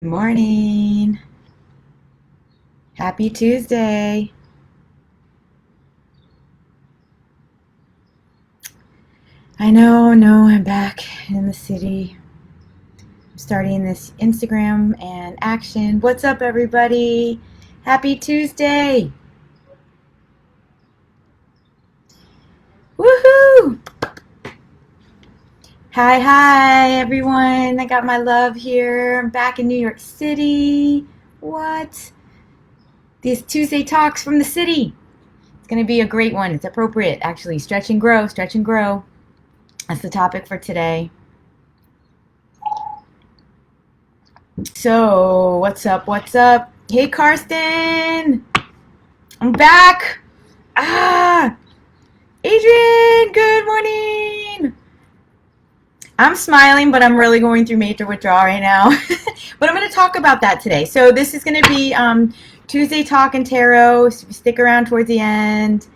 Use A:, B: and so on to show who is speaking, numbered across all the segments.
A: Good morning. Happy Tuesday. I know, I'm back in the city. I'm starting this Instagram and action. What's up, everybody? Happy Tuesday. Woohoo! Hi, everyone. I got my love here. I'm back in New York City. What? These Tuesday talks from the city. It's going to be a great one. It's appropriate, actually. Stretch and grow, stretch and grow. That's the topic for today. So, what's up? What's up? Hey, Karsten! I'm back! Ah! Adrian, good morning! I'm smiling, but I'm really going through major withdrawal right now. But I'm going to talk about that today. So, this is going to be Tuesday Talk and Tarot. So stick around towards the end.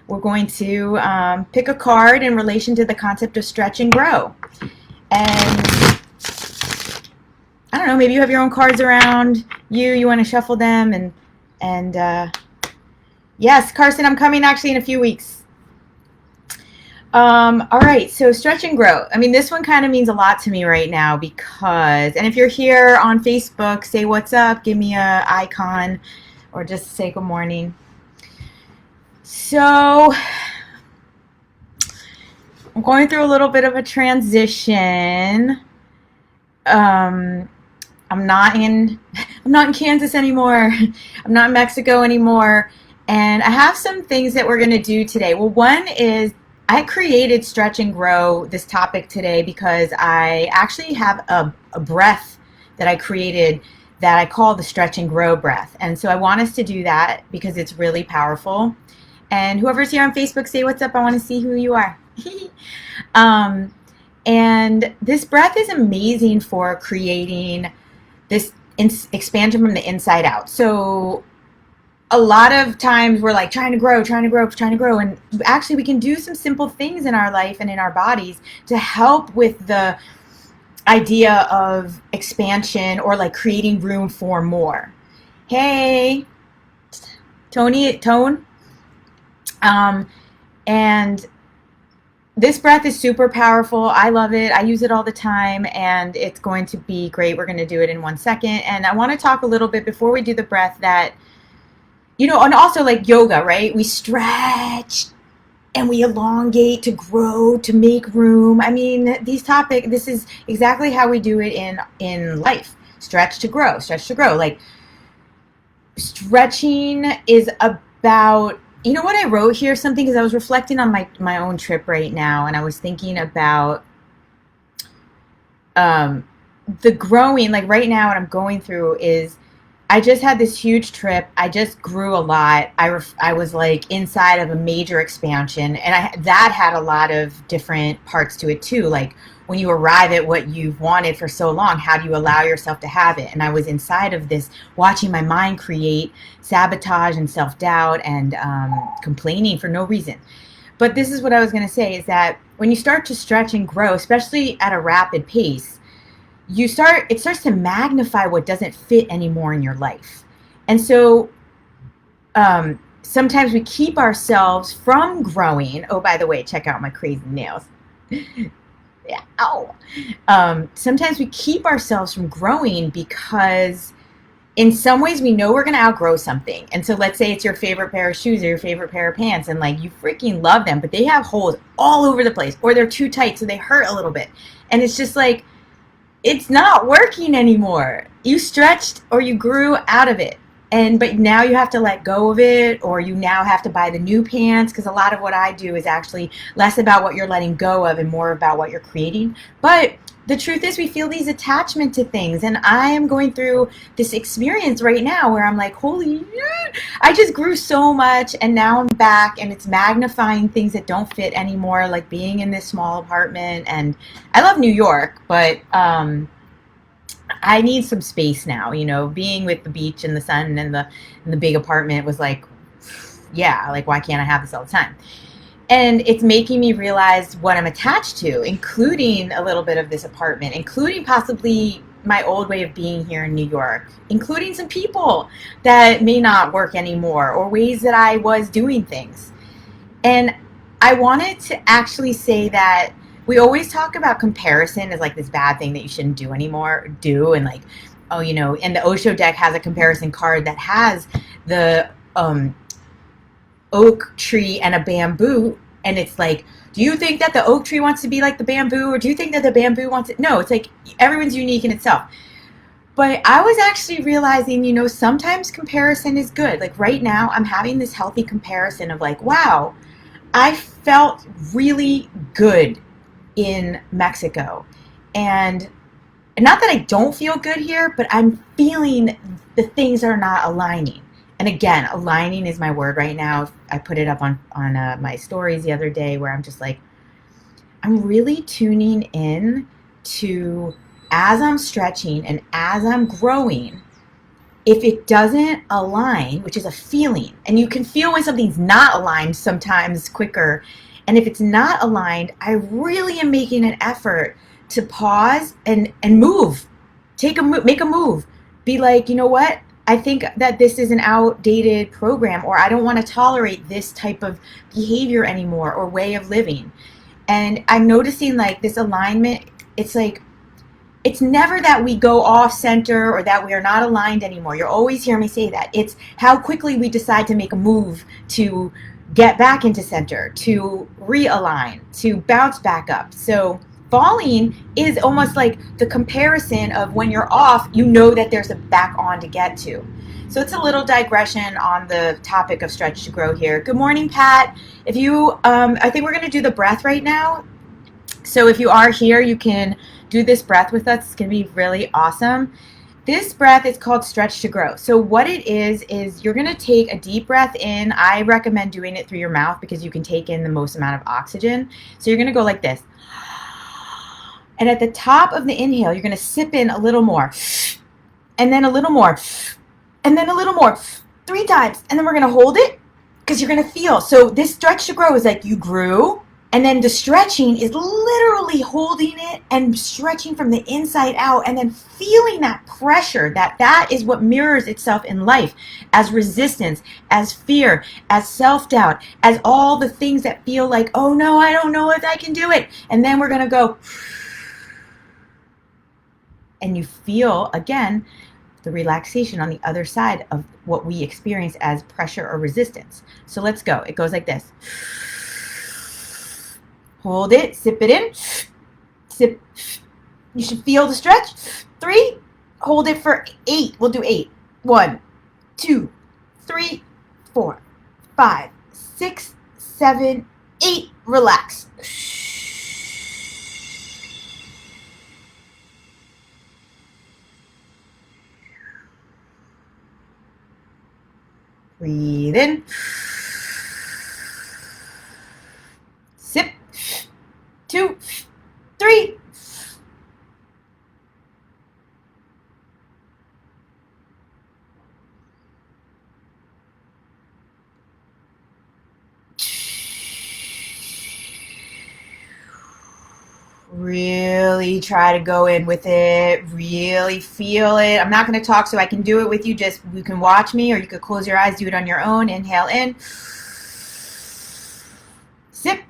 A: We're going to pick a card in relation to the concept of stretch and grow. And I don't know, maybe you have your own cards around you want to shuffle them and yes, Carson, I'm coming actually in a few weeks. All right, so stretch and grow. I mean, this one kind of means a lot to me right now because, and if you're here on Facebook, say what's up, give me a icon, or just say good morning. So I'm going through a little bit of a transition. I'm not in Kansas anymore. I'm not in Mexico anymore. And I have some things that we're going to do today. Well, one is I created Stretch and Grow, this topic today, because I actually have a breath that I created that I call the Stretch and Grow breath. And so I want us to do that because it's really powerful. And whoever's here on Facebook, say what's up. I want to see who you are. And this breath is amazing for creating this expansion from the inside out. So a lot of times we're like trying to grow. And actually we can do some simple things in our life and in our bodies to help with the idea of expansion or like creating room for more. Hey, Tone. And this breath is super powerful. I love it. I use it all the time, and it's going to be great. We're going to do it in 1 second. And I want to talk a little bit before we do the breath that, and also like yoga, right? We stretch and we elongate to grow, to make room. I mean, this is exactly how we do it in life. Stretch to grow, stretch to grow. Like, stretching is about, you know what I wrote here? Something, because I was reflecting on my own trip right now, and I was thinking about the growing. Like right now, what I'm going through is I just had this huge trip. I just grew a lot. I was like inside of a major expansion, and that had a lot of different parts to it too. Like when you arrive at what you've wanted for so long, how do you allow yourself to have it? And I was inside of this, watching my mind create sabotage and self-doubt and complaining for no reason. But this is what I was going to say, is that when you start to stretch and grow, especially at a rapid pace, it starts to magnify what doesn't fit anymore in your life. And so sometimes we keep ourselves from growing. Oh, by the way, check out my crazy nails. Yeah. Ow. Sometimes we keep ourselves from growing because in some ways we know we're going to outgrow something. And so let's say it's your favorite pair of shoes or your favorite pair of pants, and like you freaking love them, but they have holes all over the place, or they're too tight so they hurt a little bit. And it's just like, it's not working anymore. You stretched or you grew out of it. But now you have to let go of it, or you now have to buy the new pants, because a lot of what I do is actually less about what you're letting go of and more about what you're creating. But the truth is we feel these attachment to things, and I am going through this experience right now where I'm like, holy shit, I just grew so much, and now I'm back, and it's magnifying things that don't fit anymore, like being in this small apartment. And I love New York, but I need some space now. Being with the beach and the sun and the big apartment was like, yeah, like why can't I have this all the time? And it's making me realize what I'm attached to, including a little bit of this apartment, including possibly my old way of being here in New York, including some people that may not work anymore or ways that I was doing things. And I wanted to actually say that we always talk about comparison as like this bad thing that you shouldn't do anymore, and like, oh, and the Osho deck has a comparison card that has the oak tree and a bamboo, and it's like, do you think that the oak tree wants to be like the bamboo, or do you think that the bamboo wants it? No, it's like everyone's unique in itself. But I was actually realizing, sometimes comparison is good. Like right now, I'm having this healthy comparison of like, wow, I felt really good in Mexico. And not that I don't feel good here, but I'm feeling the things are not aligning. And again, aligning is my word right now. I put it up on my stories the other day where I'm just like, I'm really tuning in to, as I'm stretching and as I'm growing, if it doesn't align, which is a feeling, and you can feel when something's not aligned sometimes quicker. And if it's not aligned, I really am making an effort to pause and move, make a move. Be like, you know what? I think that this is an outdated program, or I don't want to tolerate this type of behavior anymore or way of living. And I'm noticing like this alignment, it's like, it's never that we go off center or that we are not aligned anymore. You'll always hear me say that. It's how quickly we decide to make a move to get back into center, to realign, to bounce back up. So falling is almost like the comparison of when you're off, that there's a back on to get to. So it's a little digression on the topic of stretch to grow here. Good morning, Pat. If you, I think we're going to do the breath right now. So if you are here, you can do this breath with us. It's going to be really awesome. This breath is called stretch to grow. So what it is you're going to take a deep breath in. I recommend doing it through your mouth because you can take in the most amount of oxygen. So you're going to go like this. And at the top of the inhale, you're going to sip in a little more, and then a little more, and then a little more, 3 times. And then we're going to hold it because you're going to feel. So this stretch to grow is like you grew, and then the stretching is literally holding it and stretching from the inside out, and then feeling that pressure. That is what mirrors itself in life as resistance, as fear, as self-doubt, as all the things that feel like, oh no, I don't know if I can do it. And then we're going to go, and you feel, again, the relaxation on the other side of what we experience as pressure or resistance. So let's go. It goes like this. Hold it, sip it in, sip. You should feel the stretch. 3, hold it for 8. We'll do 8. 1, 2, 3, 4, 5, 6, 7, 8. Relax. Breathe in. Sip. 2, 3. Really try to go in with it. Really feel it. I'm not going to talk so I can do it with you. Just you can watch me, or you could close your eyes, do it on your own. Inhale in. Sip.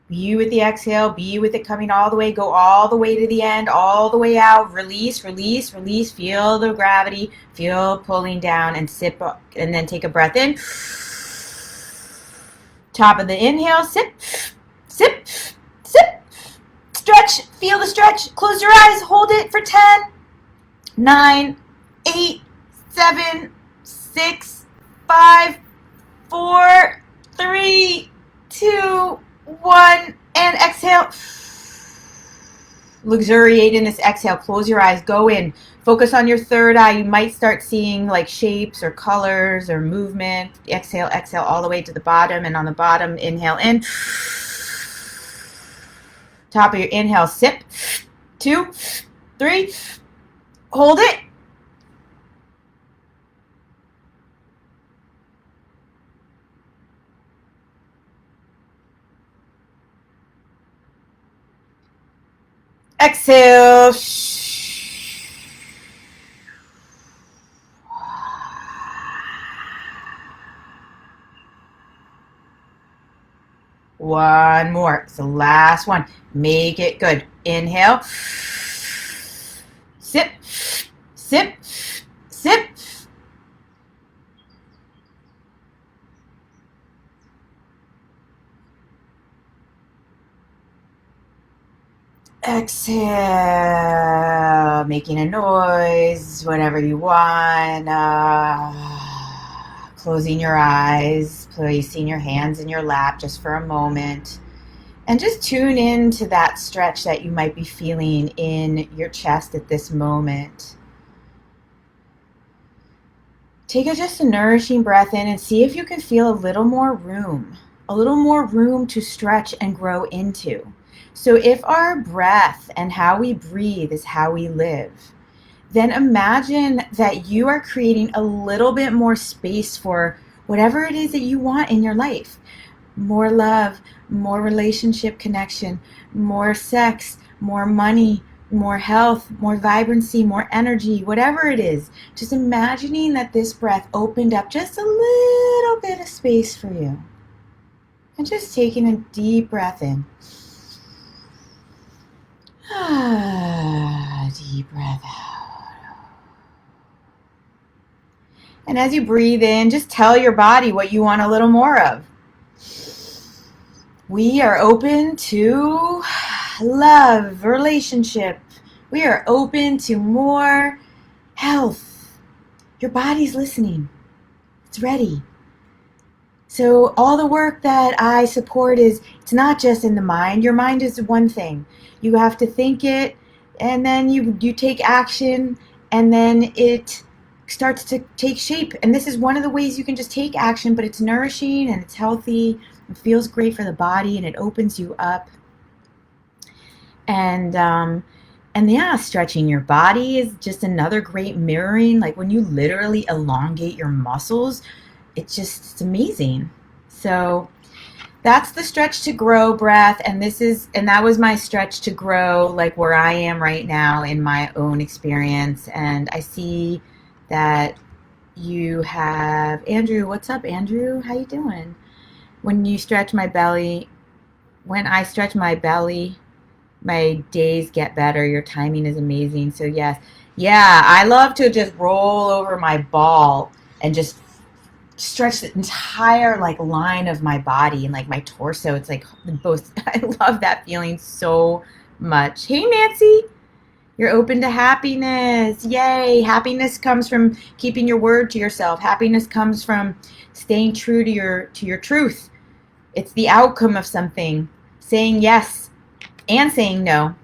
A: Be with the exhale, be with it coming all the way, go all the way to the end, all the way out, release, release, release, feel the gravity, feel pulling down, and sip, and then take a breath in. Top of the inhale, sip, sip, sip, stretch, feel the stretch, close your eyes, hold it for 10, 9, 8, 7, 6, 5, 4, 3, 2, 1, and exhale. Luxuriate in this exhale. Close your eyes, go in, focus on your third eye. You might start seeing like shapes or colors or movement. Exhale, exhale all the way to the bottom, and on the bottom, inhale in. Top of your inhale, sip. 2, 3, hold it. Exhale. One more. It's the last one. Make it good. Inhale. Sip, sip, sip. Exhale, making a noise, whatever you want. Closing your eyes, placing your hands in your lap just for a moment. And just tune in to that stretch that you might be feeling in your chest at this moment. Take just a nourishing breath in and see if you can feel a little more room to stretch and grow into. So if our breath and how we breathe is how we live, then imagine that you are creating a little bit more space for whatever it is that you want in your life. More love, more relationship connection, more sex, more money, more health, more vibrancy, more energy, whatever it is. Just imagining that this breath opened up just a little bit of space for you. And just taking a deep breath in. Deep breath out. And as you breathe in, just tell your body what you want a little more of. We are open to love, relationship. We are open to more health. Your body's listening. It's ready. So all the work that I support it's not just in the mind. Your mind is one thing. You have to think it, and then you take action, and then it starts to take shape. And this is one of the ways you can just take action, but it's nourishing and it's healthy. It feels great for the body, and it opens you up. And yeah, stretching your body is just another great mirroring. Like when you literally elongate your muscles, it's amazing. So that's the stretch to grow breath, and that was my stretch to grow, like where I am right now in my own experience. And I see that you have Andrew. What's up, Andrew? How you doing? When I stretch my belly, my days get better. Your timing is amazing. So yes, yeah, I love to just roll over my ball and just stretch the entire like line of my body and like my torso. It's like both. I love that feeling so much. Hey Nancy, you're open to happiness. Yay. Happiness comes from keeping your word to yourself. Happiness comes from staying true to your truth. It's the outcome of something. Saying yes and saying no.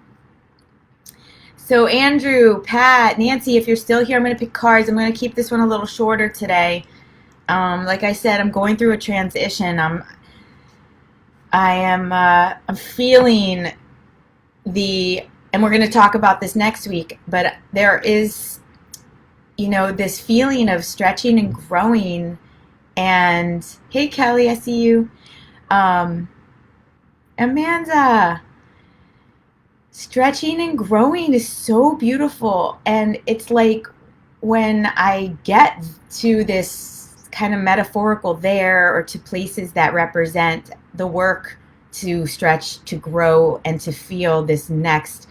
A: So Andrew, Pat, Nancy, if you're still here, I'm going to pick cards. I'm going to keep this one a little shorter today. Like I said, I'm going through a transition. I'm feeling and we're going to talk about this next week, but there is, this feeling of stretching and growing. And hey, Kelly, I see you. Amanda, stretching and growing is so beautiful. And it's like when I get to this kind of metaphorical there, or to places that represent the work to stretch, to grow, and to feel this next,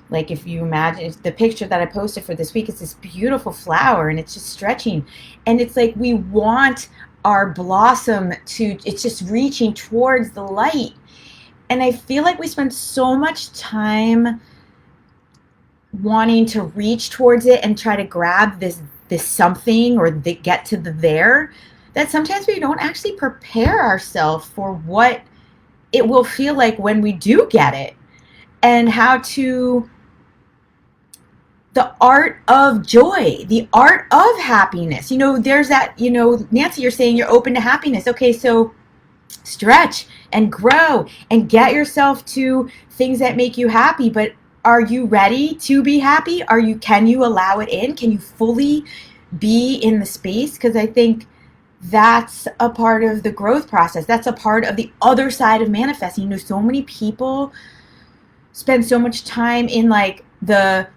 A: like if you imagine the picture that I posted for this week, it's this beautiful flower and it's just stretching, and it's like we want our blossom it's just reaching towards the light. And I feel like we spend so much time wanting to reach towards it and try to grab this something or get to the there, that sometimes we don't actually prepare ourselves for what it will feel like when we do get it, and how to the art of joy, the art of happiness. There's that, Nancy, you're saying you're open to happiness. Okay, so stretch and grow and get yourself to things that make you happy. But are you ready to be happy? Can you allow it in? Can you fully be in the space? Because I think that's a part of the growth process. That's a part of the other side of manifesting. You know, so many people spend so much time in like the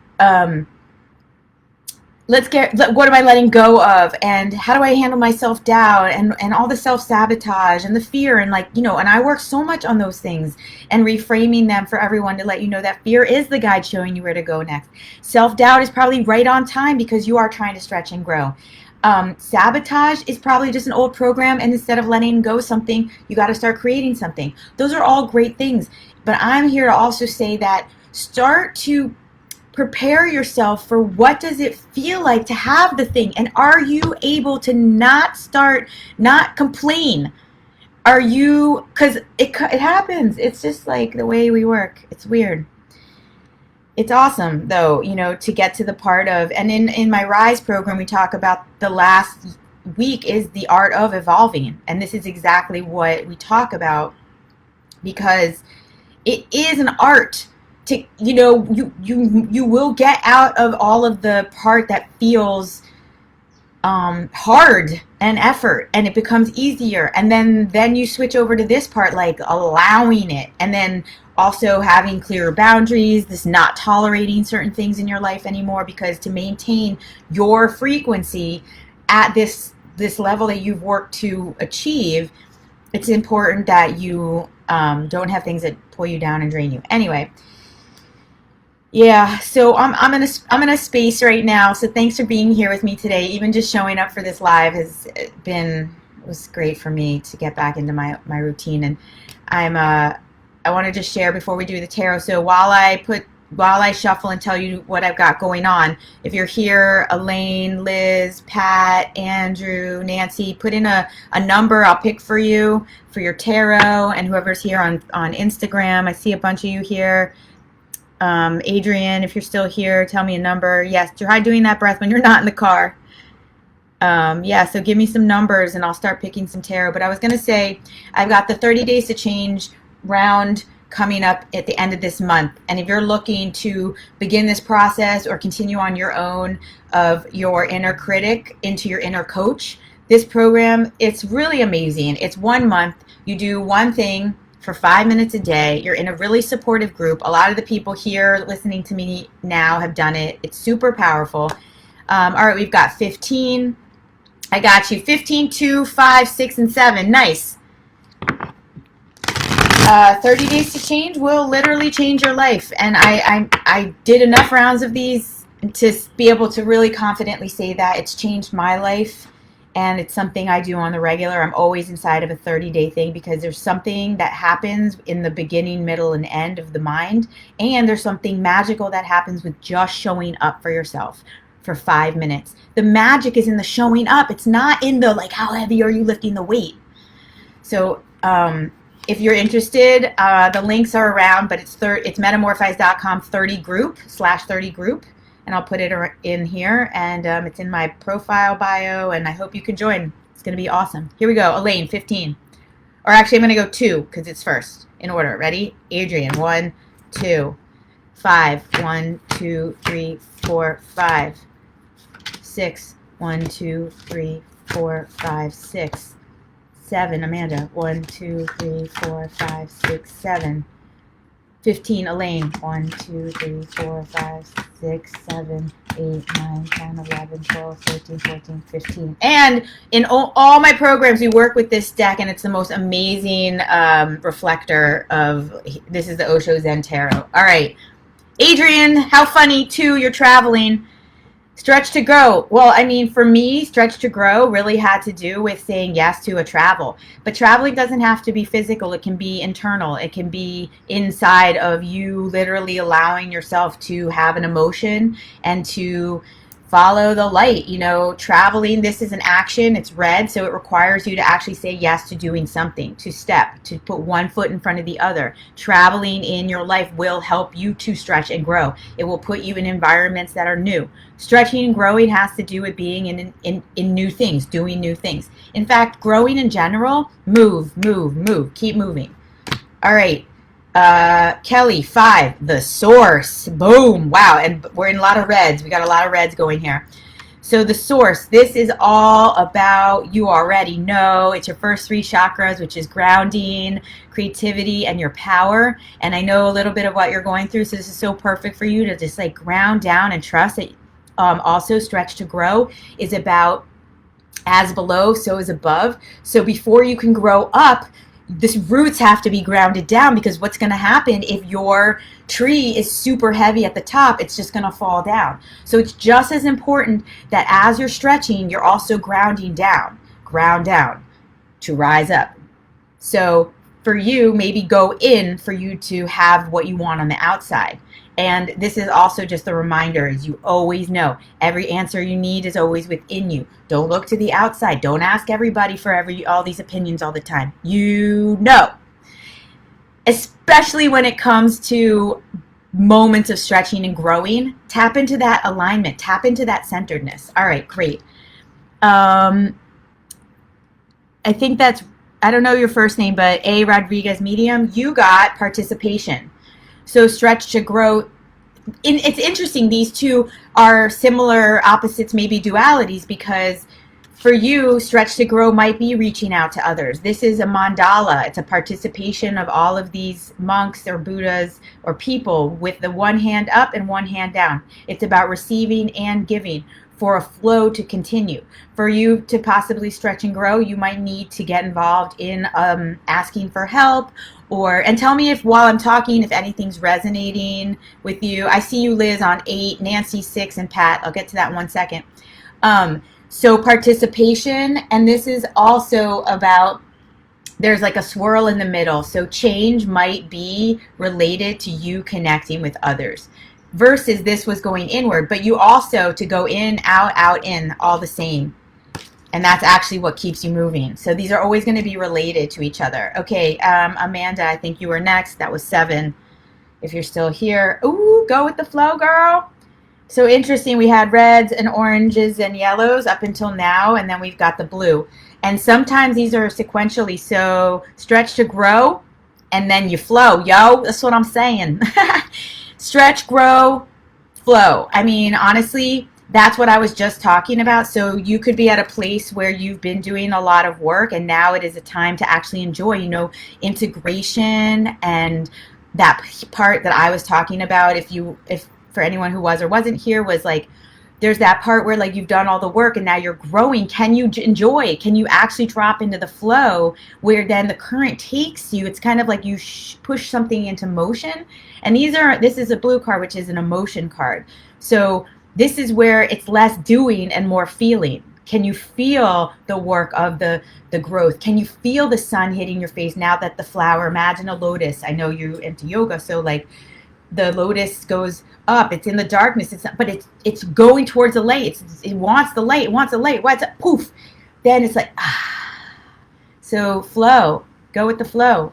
A: what am I letting go of, and how do I handle my self-doubt, and all the self-sabotage and the fear, and like, you know, and I work so much on those things and reframing them for everyone to let you know that fear is the guide showing you where to go next. Self-doubt is probably right on time because you are trying to stretch and grow. Sabotage is probably just an old program, and instead of letting go something, you got to start creating something. Those are all great things, but I'm here to also say that start to prepare yourself for what does it feel like to have the thing, and are you able to not complain? Are you, because it happens. It's just like the way we work. It's weird. It's awesome though, you know, to get to the part of, and in my Rise program we talk about the last week is the art of evolving, and this is exactly what we talk about, because it is an art. To, you know, you will get out of all of the part that feels hard and effort, and it becomes easier, and then you switch over to this part, like allowing it, and then also having clearer boundaries, this not tolerating certain things in your life anymore, because to maintain your frequency at this level that you've worked to achieve, it's important that you don't have things that pull you down and drain you. Anyway, yeah, so I'm in a space right now. So thanks for being here with me today. Even just showing up for this live was great for me to get back into my routine. And I want to just share before we do the tarot. So while I shuffle and tell you what I've got going on, if you're here, Elaine, Liz, Pat, Andrew, Nancy, put in a number. I'll pick for you for your tarot, and whoever's here on Instagram. I see a bunch of you here. Adrian, if you're still here, tell me a number. Yes, try doing that breath when you're not in the car. Yeah, so give me some numbers and I'll start picking some tarot. But I was going to say, I've got the 30 Days to Change round coming up at the end of this month. And if you're looking to begin this process or continue on your own of your inner critic into your inner coach, this program, it's really amazing. It's 1 month. You do one thing for 5 minutes a day. You're in a really supportive group. A lot of the people here listening to me now have done it. It's super powerful. All right, we've got 15. I got you. 15, 2, 5, 6, and 7. Nice. 30 Days to Change will literally change your life. And I did enough rounds of these to be able to really confidently say that it's changed my life. And it's something I do on the regular. I'm always inside of a 30-day thing because there's something that happens in the beginning, middle, and end of the mind. And there's something magical that happens with just showing up for yourself for 5 minutes. The magic is in the showing up. It's not in the, like, how heavy are you lifting the weight? So if you're interested, the links are around, but it's metamorfize.com /30 group. And I'll put it in here, and it's in my profile bio, and I hope you can join. It's going to be awesome. Here we go. Elaine, 15. Or actually, I'm going to go 2 because it's first in order. Ready? Adrian, 1, 2, 5. 1, 2, 3, 4, 5. 6. 1, 2, 3, 4, 5, 6. 7. Amanda, 1, 2, 3, 4, 5, 6, 7. 15, Elaine, 1, 2, 3, 4, 5, 6, 7, 8, 9, 10, 11, 12, 13, 14, 15. And in all my programs, we work with this deck, and it's the most amazing reflector of, this is the Osho Zen Tarot. All right. Adrian, how funny, too, you're traveling. Stretch to grow. Well, I mean, for me, stretch to grow really had to do with saying yes to a travel. But traveling doesn't have to be physical. It can be internal. It can be inside of you literally allowing yourself to have an emotion and to follow the light. You know, traveling, this is an action. It's red, so it requires you to actually say yes to doing something, to step, to put one foot in front of the other. Traveling in your life will help you to stretch and grow. It will put you in environments that are new. Stretching and growing has to do with being in new things, doing new things. In fact, growing in general, move, keep moving. All right. Kelly, 5, the source. Boom. Wow. And we're in a lot of reds. We got a lot of reds going here. So the source, this is all about, you already know, it's your first 3 chakras, which is grounding, creativity, and your power. And I know a little bit of what you're going through, so this is so perfect for you to just like ground down and trust that. Also, stretch to grow is about as below, so is above. So before you can grow up, this roots have to be grounded down, because what's going to happen if your tree is super heavy at the top, it's just going to fall down. So it's just as important that as you're stretching, you're also ground down to rise up. So for you, maybe go in for you to have what you want on the outside. And this is also just a reminder, as you always know, every answer you need is always within you. Don't look to the outside. Don't ask everybody for all these opinions all the time. You know. Especially when it comes to moments of stretching and growing, tap into that alignment. Tap into that centeredness. All right, great. I think that's, I don't know your first name, but A. Rodriguez Medium, you got participation. So stretch to grow. It's interesting, these two are similar opposites, maybe dualities, because for you, stretch to grow might be reaching out to others. This is a mandala. It's a participation of all of these monks or Buddhas or people with the one hand up and one hand down. It's about receiving and giving for a flow to continue. For you to possibly stretch and grow, you might need to get involved in asking for help, and tell me if while I'm talking, if anything's resonating with you. I see you, Liz, on 8, Nancy 6, and Pat. I'll get to that in 1 second. So participation, and this is also about, there's like a swirl in the middle. So change might be related to you connecting with others, versus this was going inward, but you also to go in, out, in, all the same. And that's actually what keeps you moving. So these are always going to be related to each other. Okay, Amanda, I think you were next. That was 7. If you're still here, ooh, go with the flow, girl. So interesting, we had reds and oranges and yellows up until now, and then we've got the blue. And sometimes these are sequentially, so stretch to grow, and then you flow, yo. That's what I'm saying. Stretch, grow, flow. I mean, honestly, that's what I was just talking about. So you could be at a place where you've been doing a lot of work, and now it is a time to actually enjoy, integration, and that part that I was talking about. If for anyone who was or wasn't here, was like, there's that part where like you've done all the work and now you're growing. Can you enjoy? Can you actually drop into the flow where then the current takes you? It's kind of like you push something into motion. And this is a blue card, which is an emotion card. So this is where it's less doing and more feeling. Can you feel the work of the growth? Can you feel the sun hitting your face now that the flower, imagine a lotus. I know you're into yoga, so like the lotus goes up, it's in the darkness, but it's going towards the light. It wants the light, Why? It's poof. Then it's like, ah. So flow, go with the flow.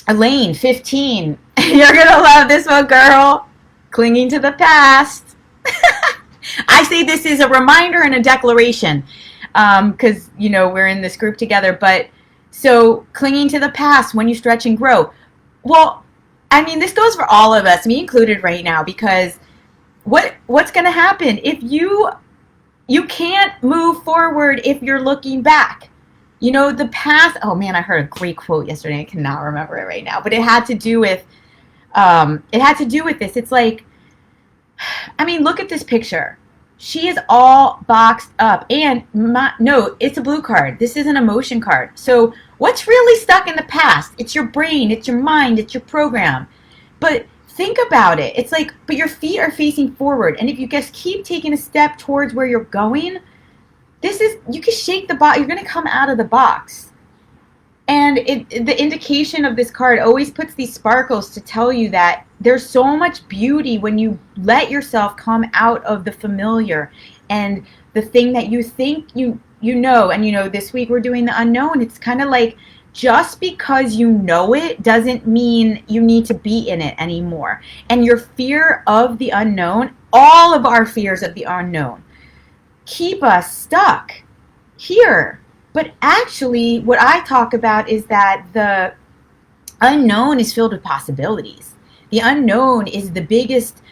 A: Elaine, 15. You're gonna love this one, girl. Clinging to the past. I say this is a reminder and a declaration, because we're in this group together. But so clinging to the past when you stretch and grow. Well, I mean, this goes for all of us, me included right now, because what's going to happen if you can't move forward if you're looking back. The past. Oh man, I heard a great quote yesterday. I cannot remember it right now, but it had to do with this. It's like, I mean, look at this picture. She is all boxed up, and no, it's a blue card. This is an emotion card. So what's really stuck in the past? It's your brain, it's your mind, it's your program. But think about it. It's like, but your feet are facing forward, and if you just keep taking a step towards where you're going, you can shake the box. You're going to come out of the box. And the indication of this card always puts these sparkles to tell you that there's so much beauty when you let yourself come out of the familiar and the thing that you think you know. And this week we're doing the unknown. It's kind of like, just because you know it doesn't mean you need to be in it anymore. And your fear of the unknown, all of our fears of the unknown, keep us stuck here. But actually, what I talk about is that the unknown is filled with possibilities. The unknown is the biggest,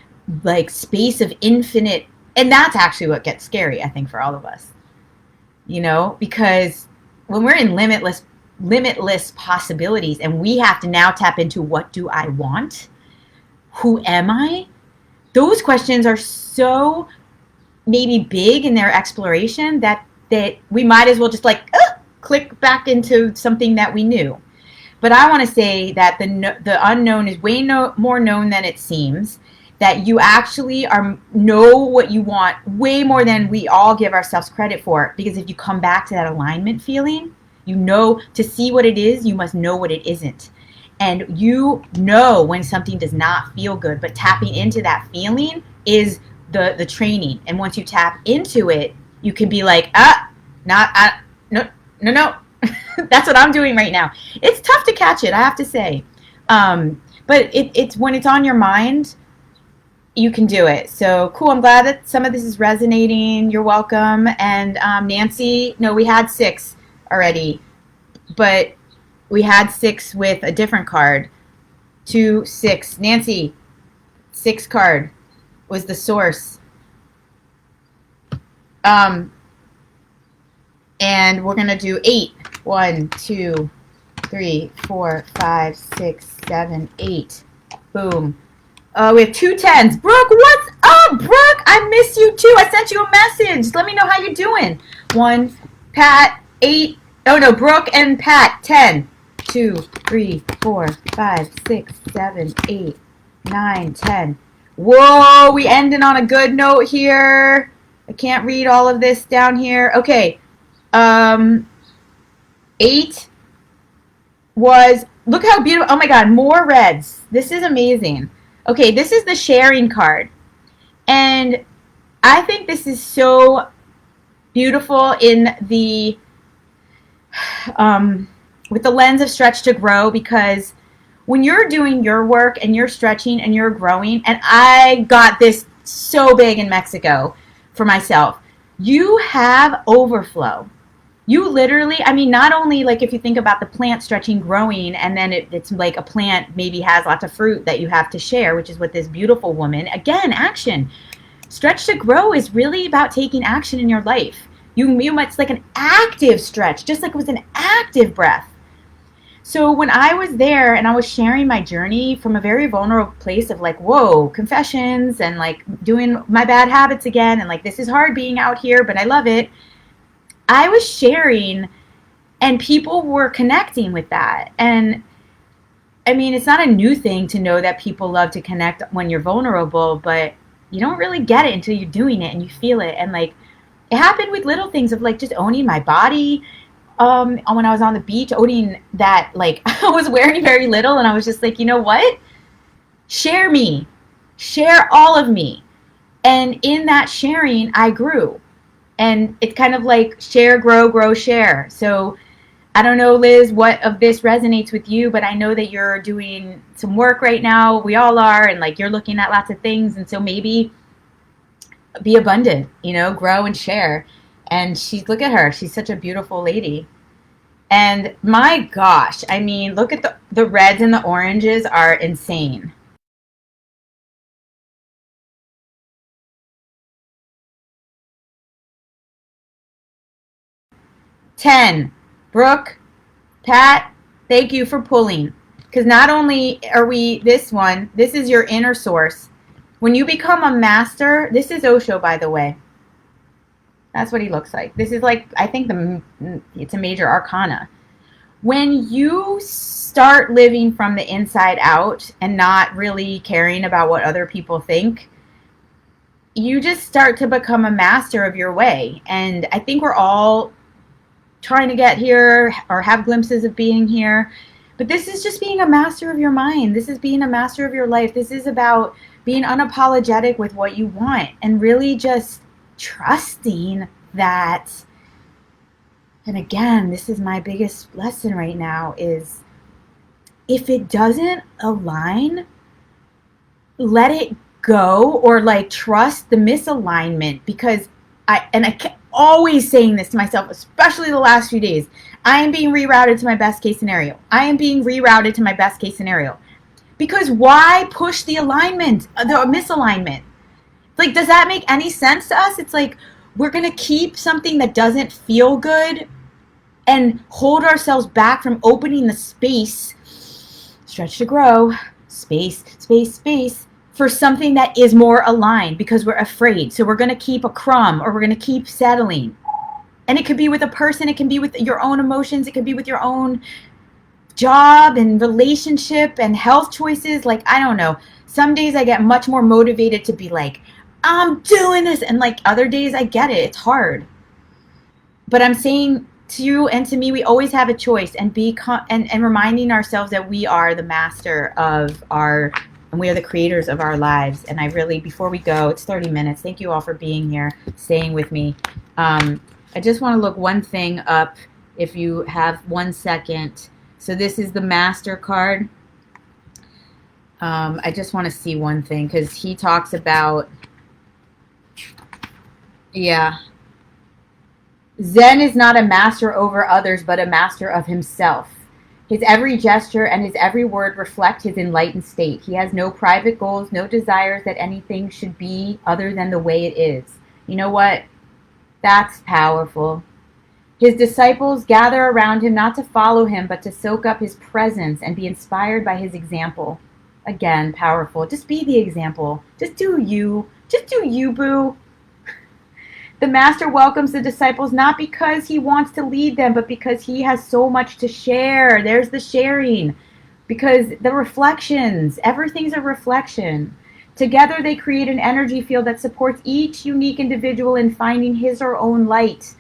A: like, space of infinite, and that's actually what gets scary, I think, for all of us. Because when we're in limitless possibilities, and we have to now tap into, what do I want? Who am I? Those questions are so maybe big in their exploration that we might as well just click back into something that we knew. But I want to say that the unknown is way more known than it seems. That you actually know what you want way more than we all give ourselves credit for. Because if you come back to that alignment feeling, to see what it is, you must know what it isn't. And you know when something does not feel good, but tapping into that feeling is the training. And once you tap into it, you can be like, no. That's what I'm doing right now. It's tough to catch it, I have to say. But it's when it's on your mind, you can do it. So cool. I'm glad that some of this is resonating. You're welcome. And Nancy, no, we had 6 already, but we had 6 with a different card. 2, 6. Nancy, 6 card was the source. And we're going to do 8. 1, 2, 3, 4, 5, 6, 7, 8. Boom. We have 2 10s. Brooke, what's up, Brooke? I miss you too. I sent you a message. Let me know how you're doing. 1, Pat, 8. Oh no, Brooke and Pat, 10. 2, 3, 4, 5, 6, 7, 8, 9, 10. Whoa, we ended on a good note here. I can't read all of this down here. Okay. 8 was, look how beautiful. Oh my God, more reds. This is amazing. Okay, this is the sharing card. And I think this is so beautiful in the, with the lens of stretch to grow, because when you're doing your work and you're stretching and you're growing, and I got this so big in Mexico for myself, you have overflow. You literally, not only, like, if you think about the plant stretching, growing, and then it's like a plant maybe has lots of fruit that you have to share, which is what this beautiful woman, again, action. Stretch to grow is really about taking action in your life. It's like an active stretch, just like it was an active breath. So when I was there and I was sharing my journey from a very vulnerable place of like, whoa, confessions and like doing my bad habits again, and like, this is hard being out here, but I love it. I was sharing and people were connecting with that. And it's not a new thing to know that people love to connect when you're vulnerable, but you don't really get it until you're doing it and you feel it. And like, it happened with little things of like just owning my body. When I was on the beach, owning that, like, I was wearing very little, and I was just like, you know what? Share me. Share all of me. And in that sharing, I grew. And it's kind of like share, grow, share. So I don't know, Liz, what of this resonates with you, but I know that you're doing some work right now. We all are. And like, you're looking at lots of things. And so maybe be abundant, grow and share. And look at her. She's such a beautiful lady. And my gosh, look at the reds and the oranges are insane. Ten. Brooke, Pat, thank you for pulling. Because not only are we this is your inner source. When you become a master, this is Osho, by the way. That's what he looks like. This is like, I think it's a major arcana. When you start living from the inside out and not really caring about what other people think, you just start to become a master of your way. And I think we're all trying to get here or have glimpses of being here. But this is just being a master of your mind. This is being a master of your life. This is about being unapologetic with what you want and really just trusting that. And again, this is my biggest lesson right now is if it doesn't align, let it go, or like trust the misalignment, because I kept always saying this to myself, especially the last few days. I am being rerouted to my best case scenario. I am being rerouted to my best case scenario. Because why push the alignment, the misalignment? Like, does that make any sense to us? It's like we're going to keep something that doesn't feel good and hold ourselves back from opening the space, stretch to grow, space, for something that is more aligned because we're afraid. So we're going to keep a crumb, or we're going to keep settling. And it could be with a person, it can be with your own emotions, it could be with your own job and relationship and health choices. Like, I don't know. Some days I get much more motivated to be like, I'm doing this. And like other days I get it. It's hard. But I'm saying to you and to me, we always have a choice, and and reminding ourselves that we are the master of and we are the creators of our lives. And I really, before we go, it's 30 minutes. Thank you all for being here, staying with me. I just want to look one thing up if you have 1 second. So this is the master card. I just want to see one thing because he talks about, yeah. Zen is not a master over others, but a master of himself. His every gesture and his every word reflect his enlightened state. He has no private goals, no desires that anything should be other than the way it is. You know what? That's powerful. His disciples gather around him not to follow him, but to soak up his presence and be inspired by his example. Again, powerful. Just be the example. Just do you. Just do you, boo. The master welcomes the disciples not because he wants to lead them, but because he has so much to share. There's the sharing. Because the reflections, everything's a reflection. Together they create an energy field that supports each unique individual in finding his or own light.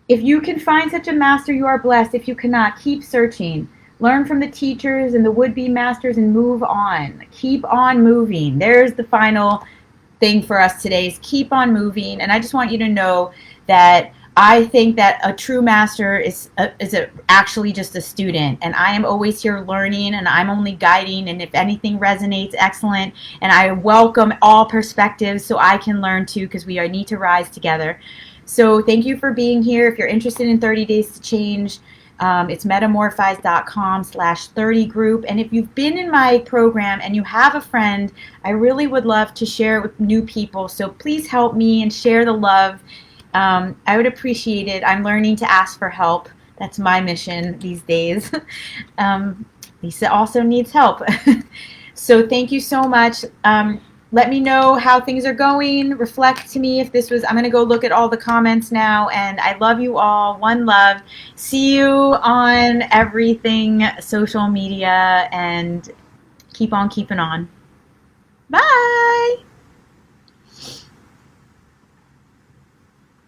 A: If you can find such a master, you are blessed. If you cannot, keep searching. Learn from the teachers and the would-be masters and move on. Keep on moving. There's the final thing for us today, is keep on moving. And I just want you to know that I think that a true master is actually just a student, and I am always here learning, and I'm only guiding, and if anything resonates, excellent, and I welcome all perspectives so I can learn too, because we need to rise together. So thank you for being here. If you're interested in 30 Days to Change, it's metamorfize.com/30 group. And if you've been in my program and you have a friend, I really would love to share it with new people. So please help me and share the love. I would appreciate it. I'm learning to ask for help. That's my mission these days. Lisa also needs help. So thank you so much. Let me know how things are going. Reflect to me if this was, I'm going to go look at all the comments now. And I love you all. One love. See you on everything social media, and keep on keeping on. Bye.